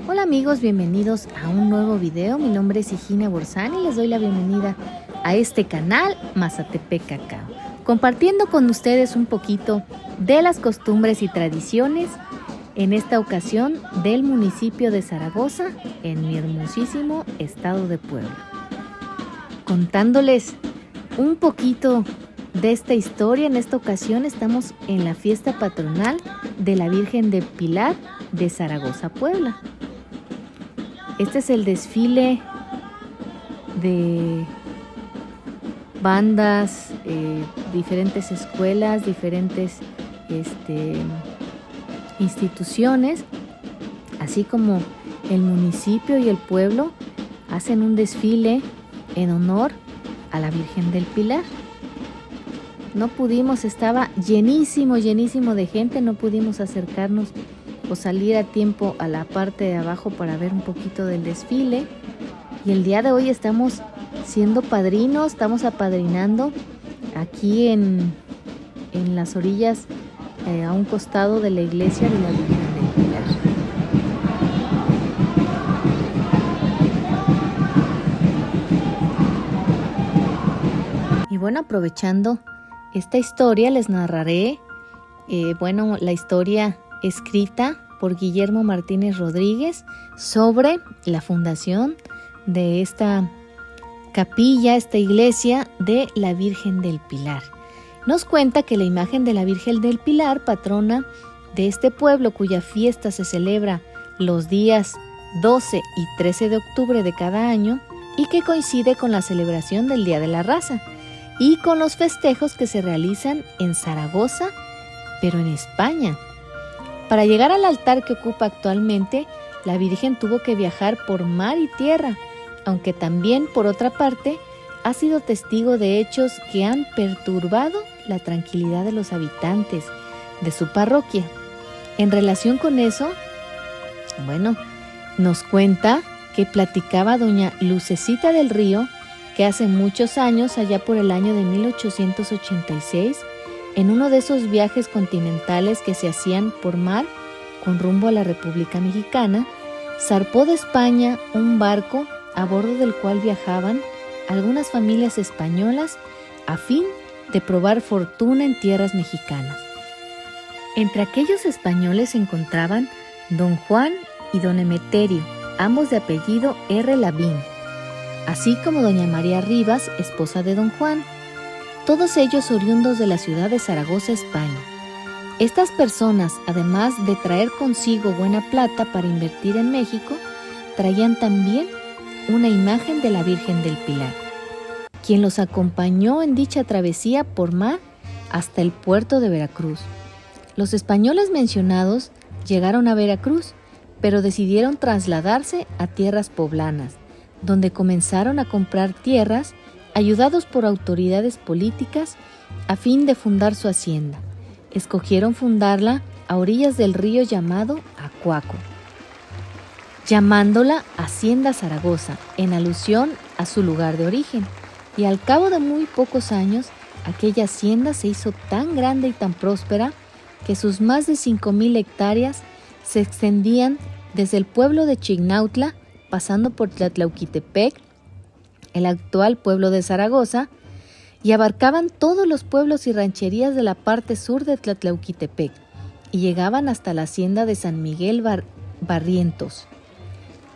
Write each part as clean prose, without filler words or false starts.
Hola amigos, bienvenidos a un nuevo video. Mi nombre es Higina Borzán y les doy la bienvenida a este canal Mazatepec Cacao, compartiendo con ustedes un poquito de las costumbres y tradiciones, en esta ocasión del municipio de Zaragoza, en mi hermosísimo estado de Puebla. Contándoles un poquito de esta historia, en esta ocasión estamos en la fiesta patronal de la Virgen del Pilar de Zaragoza, Puebla. Este es el desfile de bandas, diferentes escuelas, diferentes instituciones, así como el municipio y el pueblo hacen un desfile en honor a la Virgen del Pilar. No pudimos, estaba llenísimo de gente, no pudimos acercarnos o salir a tiempo a la parte de abajo para ver un poquito del desfile. Y el día de hoy estamos siendo padrinos, estamos apadrinando aquí en las orillas, a un costado de la iglesia de la Virgen del Pilar. Y bueno, aprovechando esta historia, les narraré la historia escrita por Guillermo Martínez Rodríguez sobre la fundación de esta capilla, esta iglesia de la Virgen del Pilar. Nos cuenta que la imagen de la Virgen del Pilar, patrona de este pueblo, cuya fiesta se celebra los días 12 y 13 de octubre de cada año y que coincide con la celebración del Día de la Raza y con los festejos que se realizan en Zaragoza, pero en España. Para llegar al altar que ocupa actualmente, la Virgen tuvo que viajar por mar y tierra, aunque también, por otra parte, ha sido testigo de hechos que han perturbado la tranquilidad de los habitantes de su parroquia. En relación con eso, nos cuenta que platicaba doña Lucecita del Río, que hace muchos años, allá por el año de 1886, en uno de esos viajes continentales que se hacían por mar con rumbo a la República Mexicana, zarpó de España un barco a bordo del cual viajaban algunas familias españolas a fin de probar fortuna en tierras mexicanas. Entre aquellos españoles se encontraban don Juan y don Emeterio, ambos de apellido R. Lavín, así como doña María Rivas, esposa de don Juan, todos ellos oriundos de la ciudad de Zaragoza, España. Estas personas, además de traer consigo buena plata para invertir en México, traían también una imagen de la Virgen del Pilar, quien los acompañó en dicha travesía por mar hasta el puerto de Veracruz. Los españoles mencionados llegaron a Veracruz, pero decidieron trasladarse a tierras poblanas, donde comenzaron a comprar tierras, ayudados por autoridades políticas, a fin de fundar su hacienda. Escogieron fundarla a orillas del río llamado Acuaco, llamándola Hacienda Zaragoza, en alusión a su lugar de origen. Y al cabo de muy pocos años, aquella hacienda se hizo tan grande y tan próspera que sus más de 5,000 hectáreas se extendían desde el pueblo de Chignautla, pasando por Tlatlauquitepec, el actual pueblo de Zaragoza, y abarcaban todos los pueblos y rancherías de la parte sur de Tlatlauquitepec, y llegaban hasta la hacienda de San Miguel Barrientos,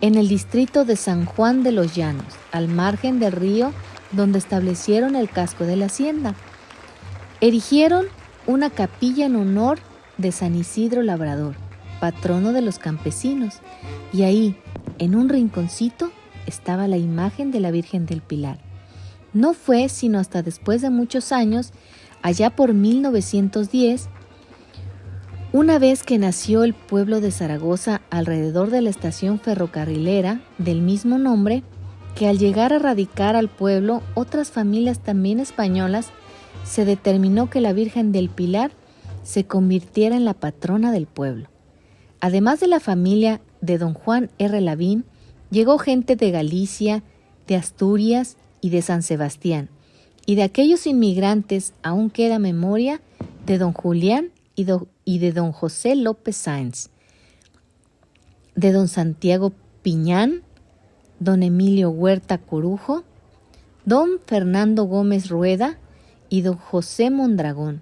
en el distrito de San Juan de los Llanos, al margen del río, donde establecieron el casco de la hacienda. Erigieron una capilla en honor de San Isidro Labrador, patrono de los campesinos, y ahí, en un rinconcito, estaba la imagen de la Virgen del Pilar. No fue sino hasta después de muchos años, allá por 1910, una vez que nació el pueblo de Zaragoza alrededor de la estación ferrocarrilera del mismo nombre, que al llegar a radicar al pueblo otras familias también españolas, se determinó que la Virgen del Pilar se convirtiera en la patrona del pueblo. Además de la familia de don Juan R. Lavín, llegó gente de Galicia, de Asturias y de San Sebastián, y de aquellos inmigrantes aún queda memoria de don Julián y de don José López Sáenz, de don Santiago Piñán, don Emilio Huerta Corujo, don Fernando Gómez Rueda y don José Mondragón,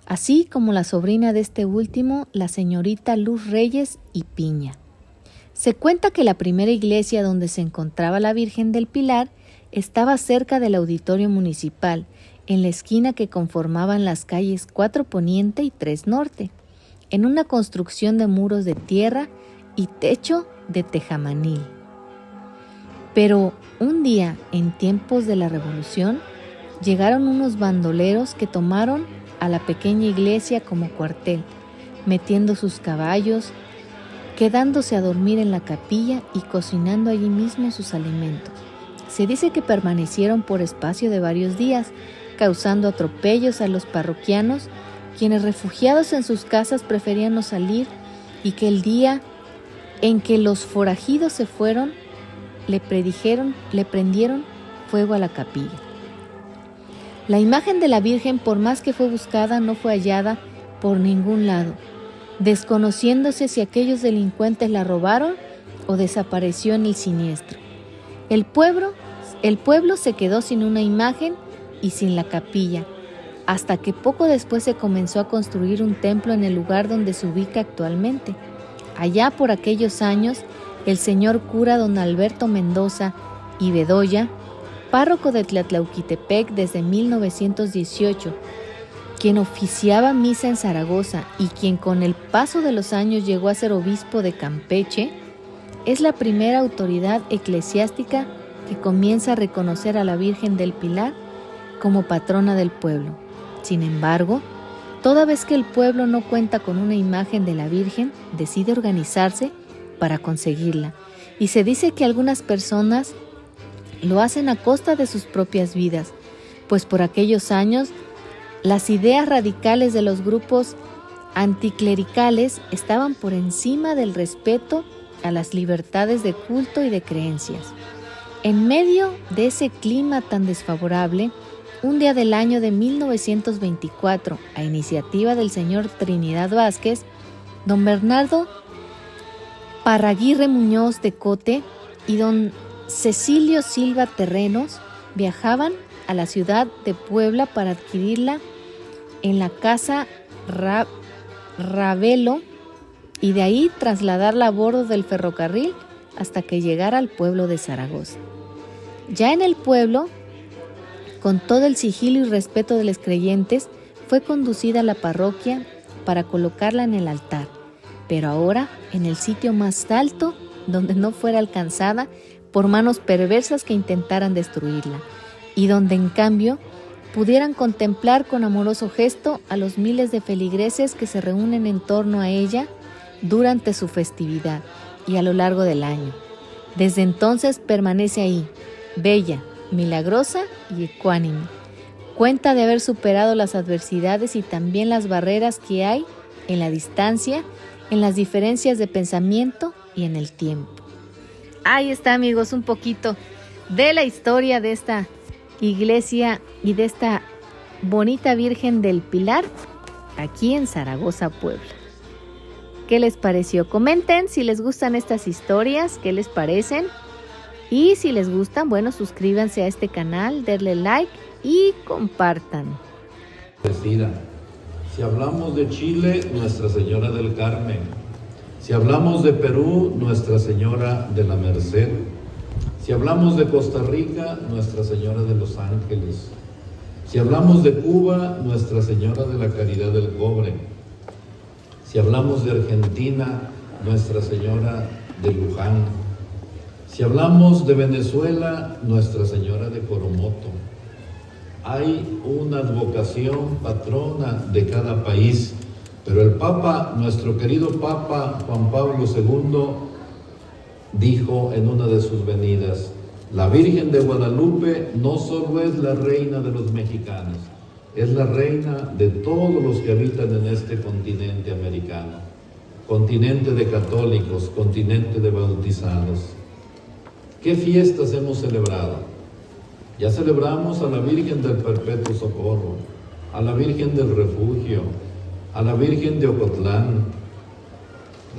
así como la sobrina de este último, la señorita Luz Reyes y Piña. Se cuenta que la primera iglesia donde se encontraba la Virgen del Pilar estaba cerca del auditorio municipal, en la esquina que conformaban las calles 4 Poniente y 3 Norte, en una construcción de muros de tierra y techo de tejamanil. Pero un día, en tiempos de la Revolución, llegaron unos bandoleros que tomaron a la pequeña iglesia como cuartel, metiendo sus caballos, quedándose a dormir en la capilla y cocinando allí mismo sus alimentos. Se dice que permanecieron por espacio de varios días, causando atropellos a los parroquianos, quienes refugiados en sus casas preferían no salir, y que el día en que los forajidos se fueron, le prendieron fuego a la capilla. La imagen de la Virgen, por más que fue buscada, no fue hallada por ningún lado, desconociéndose si aquellos delincuentes la robaron o desapareció en el siniestro. El pueblo se quedó sin una imagen y sin la capilla, hasta que poco después se comenzó a construir un templo en el lugar donde se ubica actualmente. Allá por aquellos años, el señor cura don Alberto Mendoza y Bedoya, párroco de Tlatlauquitepec desde 1918, quien oficiaba misa en Zaragoza y quien con el paso de los años llegó a ser obispo de Campeche, es la primera autoridad eclesiástica que comienza a reconocer a la Virgen del Pilar como patrona del pueblo. Sin embargo, toda vez que el pueblo no cuenta con una imagen de la Virgen, decide organizarse para conseguirla, y se dice que algunas personas lo hacen a costa de sus propias vidas, pues por aquellos años las ideas radicales de los grupos anticlericales estaban por encima del respeto a las libertades de culto y de creencias. En medio de ese clima tan desfavorable, un día del año de 1924, a iniciativa del señor Trinidad Vázquez, don Bernardo Parraguirre Muñoz de Cote y don Cecilio Silva Terrenos viajaban a la ciudad de Puebla para adquirirla en la casa Ravelo y de ahí trasladarla a bordo del ferrocarril hasta que llegara al pueblo de Zaragoza. Ya en el pueblo, con todo el sigilo y respeto de los creyentes, fue conducida a la parroquia para colocarla en el altar, pero ahora en el sitio más alto donde no fuera alcanzada por manos perversas que intentaran destruirla, y donde en cambio pudieran contemplar con amoroso gesto a los miles de feligreses que se reúnen en torno a ella durante su festividad y a lo largo del año. Desde entonces permanece ahí, bella, milagrosa y ecuánime. Cuenta de haber superado las adversidades y también las barreras que hay en la distancia, en las diferencias de pensamiento y en el tiempo. Ahí está, amigos, un poquito de la historia de esta iglesia y de esta bonita Virgen del Pilar aquí en Zaragoza, Puebla. ¿Qué les pareció? Comenten si les gustan estas historias, qué les parecen. Y si les gustan, bueno, suscríbanse a este canal, denle like y compartan. Si hablamos de Chile, Nuestra Señora del Carmen. Si hablamos de Perú, Nuestra Señora de la Merced. Si hablamos de Costa Rica, Nuestra Señora de los Ángeles. Si hablamos de Cuba, Nuestra Señora de la Caridad del Cobre. Si hablamos de Argentina, Nuestra Señora de Luján. Si hablamos de Venezuela, Nuestra Señora de Coromoto. Hay una advocación patrona de cada país, pero el Papa, nuestro querido Papa Juan Pablo II, dijo en una de sus venidas: la Virgen de Guadalupe no solo es la reina de los mexicanos, es la reina de todos los que habitan en este continente americano, continente de católicos, continente de bautizados. ¿Qué fiestas hemos celebrado? Ya celebramos a la Virgen del Perpetuo Socorro, a la Virgen del Refugio, a la Virgen de Ocotlán.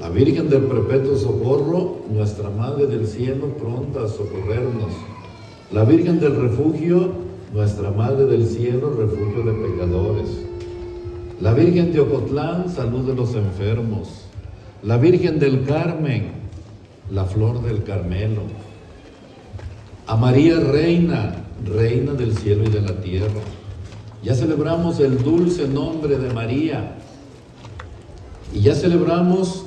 La Virgen del Perpetuo Socorro, nuestra Madre del Cielo, pronta a socorrernos. La Virgen del Refugio, nuestra Madre del Cielo, refugio de pecadores. La Virgen de Ocotlán, salud de los enfermos. La Virgen del Carmen, la flor del Carmelo. A María Reina, Reina del cielo y de la tierra. Ya celebramos el dulce nombre de María. Y ya celebramos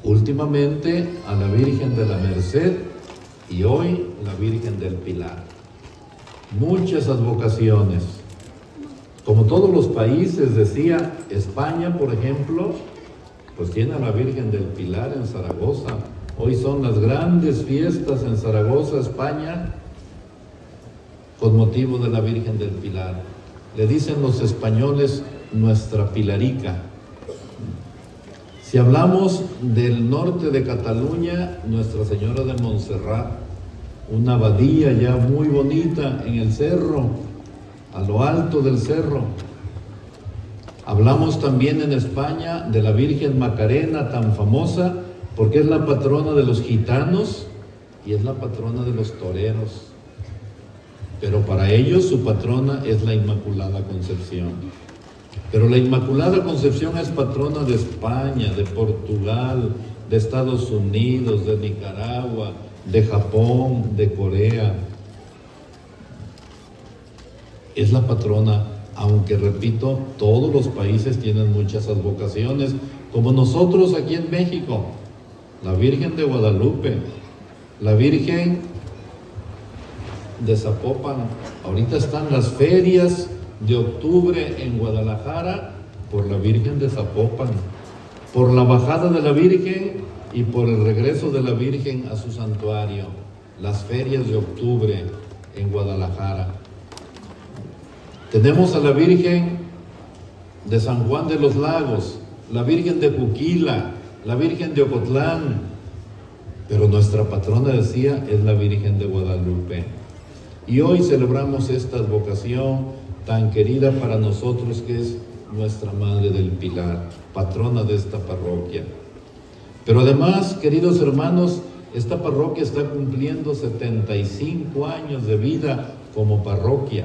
últimamente a la Virgen de la Merced y hoy la Virgen del Pilar. Muchas advocaciones. Como todos los países, decía, España, por ejemplo, pues tiene a la Virgen del Pilar en Zaragoza. Hoy son las grandes fiestas en Zaragoza, España, con motivo de la Virgen del Pilar. Le dicen los españoles nuestra Pilarica. Si hablamos del norte de Cataluña, Nuestra Señora de Montserrat, una abadía ya muy bonita en el cerro, a lo alto del cerro. Hablamos también en España de la Virgen Macarena, tan famosa, porque es la patrona de los gitanos y es la patrona de los toreros. Pero para ellos su patrona es la Inmaculada Concepción. Pero la Inmaculada Concepción es patrona de España, de Portugal, de Estados Unidos, de Nicaragua, de Japón, de Corea. Es la patrona, aunque repito, todos los países tienen muchas advocaciones, como nosotros aquí en México. La Virgen de Guadalupe, la Virgen de Zapopan. Ahorita están las ferias de octubre en Guadalajara por la Virgen de Zapopan, por la bajada de la Virgen y por el regreso de la Virgen a su santuario. Las ferias de octubre en Guadalajara. Tenemos a la Virgen de San Juan de los Lagos, la Virgen de Juquila, la Virgen de Ocotlán, pero nuestra patrona, decía, es la Virgen de Guadalupe. Y hoy celebramos esta advocación tan querida para nosotros, que es nuestra Madre del Pilar, patrona de esta parroquia. Pero además, queridos hermanos, esta parroquia está cumpliendo 75 años de vida como parroquia.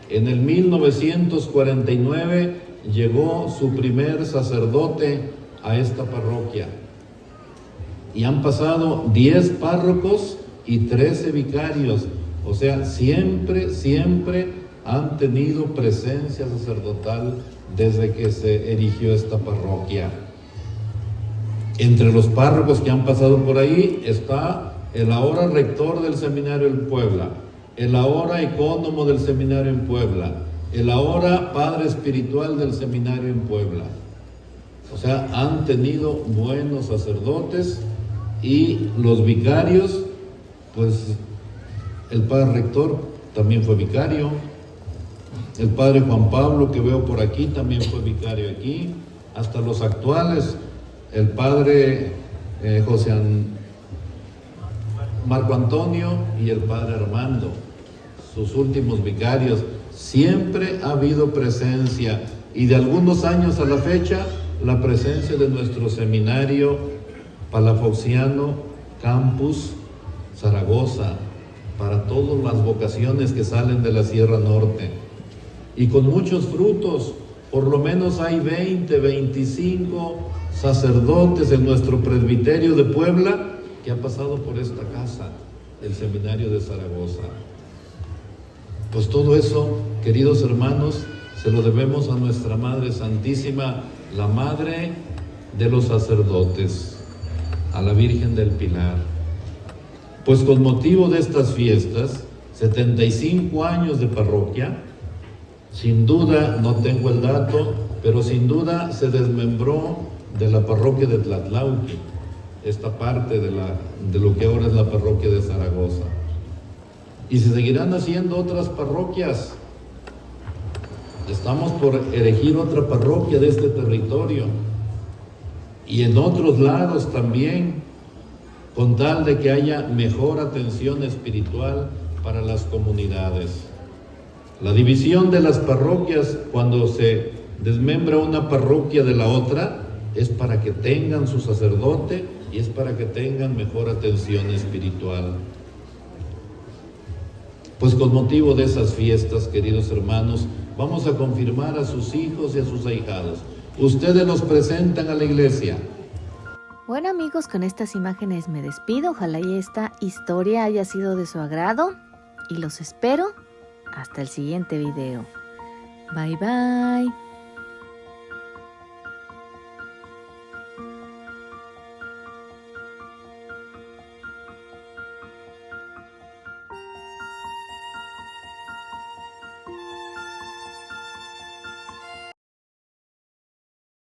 En el 1949 llegó su primer sacerdote a esta parroquia. Y han pasado 10 párrocos y 13 vicarios. O sea, siempre han tenido presencia sacerdotal desde que se erigió esta parroquia. Entre los párrocos que han pasado por ahí está el ahora rector del seminario en Puebla, el ahora ecónomo del seminario en Puebla, el ahora padre espiritual del seminario en Puebla. O sea, han tenido buenos sacerdotes. Y los vicarios, pues el padre rector también fue vicario, el padre Juan Pablo, que veo por aquí, también fue vicario aquí, hasta los actuales, el padre Marco Antonio y el padre Armando, sus últimos vicarios. Siempre ha habido presencia, y de algunos años a la fecha, la presencia de nuestro seminario Palafoxiano, Campus, Zaragoza, para todas las vocaciones que salen de la Sierra Norte. Y con muchos frutos, por lo menos hay 20, 25 sacerdotes en nuestro presbiterio de Puebla que han pasado por esta casa, el seminario de Zaragoza. Pues todo eso, queridos hermanos, se lo debemos a nuestra Madre Santísima, la Madre de los sacerdotes, a la Virgen del Pilar. Pues con motivo de estas fiestas, 75 años de parroquia, sin duda, no tengo el dato, pero sin duda se desmembró de la parroquia de Tlatlauqui, esta parte de lo que ahora es la parroquia de Zaragoza. Y se seguirán haciendo otras parroquias. Estamos por erigir otra parroquia de este territorio. Y en otros lados también, con tal de que haya mejor atención espiritual para las comunidades. La división de las parroquias, cuando se desmembra una parroquia de la otra, es para que tengan su sacerdote y es para que tengan mejor atención espiritual. Pues con motivo de esas fiestas, queridos hermanos, vamos a confirmar a sus hijos y a sus ahijados. Ustedes los presentan a la iglesia. Bueno amigos, con estas imágenes me despido. Ojalá y esta historia haya sido de su agrado y los espero hasta el siguiente video. Bye bye.